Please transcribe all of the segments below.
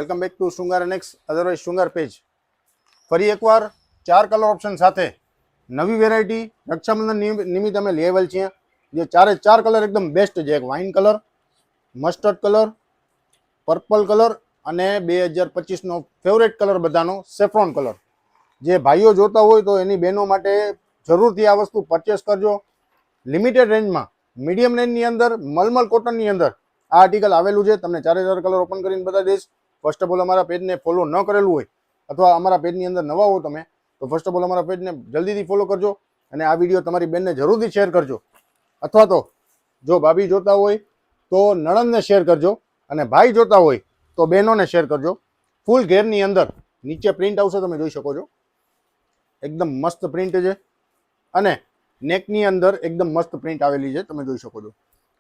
Welcome back to Shringar annex otherwise Shringar page. ફરી એકવાર 4 colour option સાથે નવી વેરાયટી રક્ષાબંધન નિમિત્તે અમે લઈ આવેલ છીએ. જે 4 કલર એકદમ બેસ્ટ છે. એક wine colour, mustard colour, purple colour અને 2025નો ફેવરેટ કલર બધાનો સેફ્રોન કલર. જે ભાઈઓ જોતા હોય તો એની બહેનો માટે જરૂરથી આ વસ્તુ પરચેસ કરજો. લિમિટેડ રેન્જમાં મીડિયમ રેન્જની અંદર મલમલ કોટનની અંદર આ આર્ટિકલ આવેલું છે. તમને 4 કલર ઓપન કરીને બતાવી દઈશ. ફર્સ્ટ ઓફ ઓલ અમારા પેજને ફોલો ન કરેલું હોય અથવા અમારા પેજની અંદર નવા હો તમે તો ફર્સ્ટ ઓફ ઓલ અમારા પેજને જલ્દીથી ફોલો કરજો અને આ વિડીયો તમારી બેનને જરૂરથી શેર કરજો. અથવા તો જો ભાભી જોતા હોય તો નણંદને શેર કરજો અને ભાઈ જોતા હોય તો બહેનોને શેર કરજો. ફૂલ ઘેરની અંદર નીચે પ્રિન્ટ આવશે, તમે જોઈ શકો છો. એકદમ મસ્ત પ્રિન્ટ છે અને નેકની અંદર એકદમ મસ્ત પ્રિન્ટ આવેલી છે, તમે જોઈ શકો છો.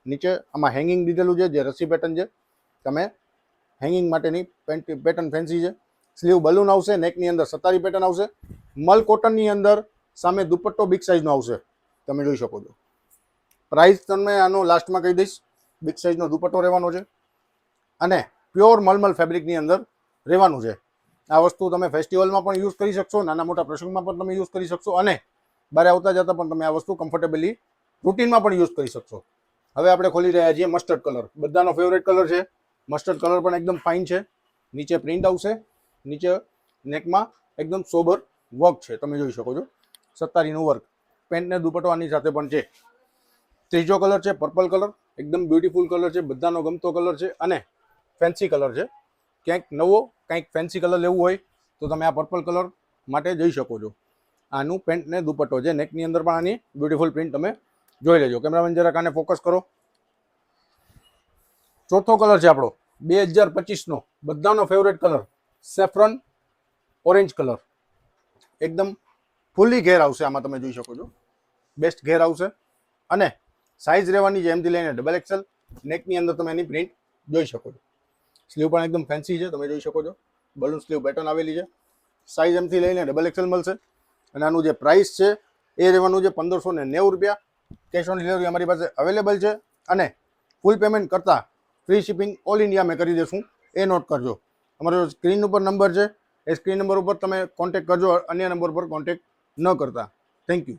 નીચે આમાં હેંગિંગ દીધેલું છે, જે રસી પેટર્ન છે. તમે હેંગિંગ માટેની પેટર્ન ફેન્સી છે. સ્લીવ બલૂન આવશે, નેકની અંદર સતારી પેટર્ન આવશે. મલ કોટનની અંદર સામે દુપટ્ટો બિગ સાઇઝનો આવશે, તમે જોઈ શકો છો. પ્રાઇસ તમને આનો લાસ્ટમાં કહી દઈશ. બિગ સાઇઝનો દુપટ્ટો રહેવાનો છે અને પ્યોર મલમલ ફેબ્રિકની અંદર રહેવાનું છે. આ વસ્તુ તમે ફેસ્ટિવલમાં પણ યુઝ કરી શકશો, નાના મોટા પ્રસંગમાં પણ તમે યુઝ કરી શકશો અને બહાર આવતા જતા પણ તમે આ વસ્તુ કમ્ફર્ટેબલી રૂટીનમાં પણ યુઝ કરી શકશો. હવે આપણે ખોલી રહ્યા છીએ મસ્ટર્ડ કલર. બધાનો ફેવરેટ કલર છે. મસ્ટર્ડ કલર પણ એકદમ ફાઇન છે. નીચે પ્રિન્ટ આવશે, નીચે નેકમાં એકદમ સોબર વર્ક છે, તમે જોઈ શકો છો. સત્તારીનું વર્ક. પેન્ટને દુપટ્ટો આની સાથે પણ છે. ત્રીજો કલર છે પર્પલ કલર. એકદમ બ્યુટીફુલ કલર છે, બધાનો ગમતો કલર છે અને ફેન્સી કલર છે. ક્યાંક નવો કંઈક ફેન્સી કલર લેવું હોય તો તમે આ પર્પલ કલર માટે જઈ શકો છો. આનું પેન્ટ ને દુપટ્ટો છે. નેકની અંદર પણ આની બ્યુટીફુલ પ્રિન્ટ તમે જોઈ લેજો. કેમેરામેન જરાક આને ફોકસ કરો. ચોથો કલર છે આપણો 2025નો બધાનો favourite colour saffron orange colour. એકદમ ફૂલી ઘેર આવશે આમાં, તમે જોઈ શકો છો. બેસ્ટ ઘેર આવશે અને સાઇઝ રહેવાની છે એમથી લઈને XXL. નેકની અંદર તમે એની પ્રિન્ટ જોઈ શકો છો. સ્લીવ પણ એકદમ ફેન્સી છે, તમે જોઈ શકો છો. બલૂન સ્લીવ પેટર્ન આવેલી છે. સાઇઝ એમથી લઈને XXL મળશે અને આનું જે પ્રાઇસ છે એ રહેવાનું છે 1590 રૂપિયા. કેશ ઓન ડિલિવરી અમારી પાસે અવેલેબલ છે અને ફૂલ પેમેન્ટ કરતાં ફ્રી શિપિંગ ઓલ ઇન્ડિયા મેં કરી દઈશું, એ નોટ કરજો. અમારો સ્ક્રીન ઉપર નંબર છે, એ સ્ક્રીન નંબર ઉપર તમે કોન્ટેક્ટ કરજો, અન્ય નંબર પર કોન્ટેક્ટ ન કરતા. Thank you.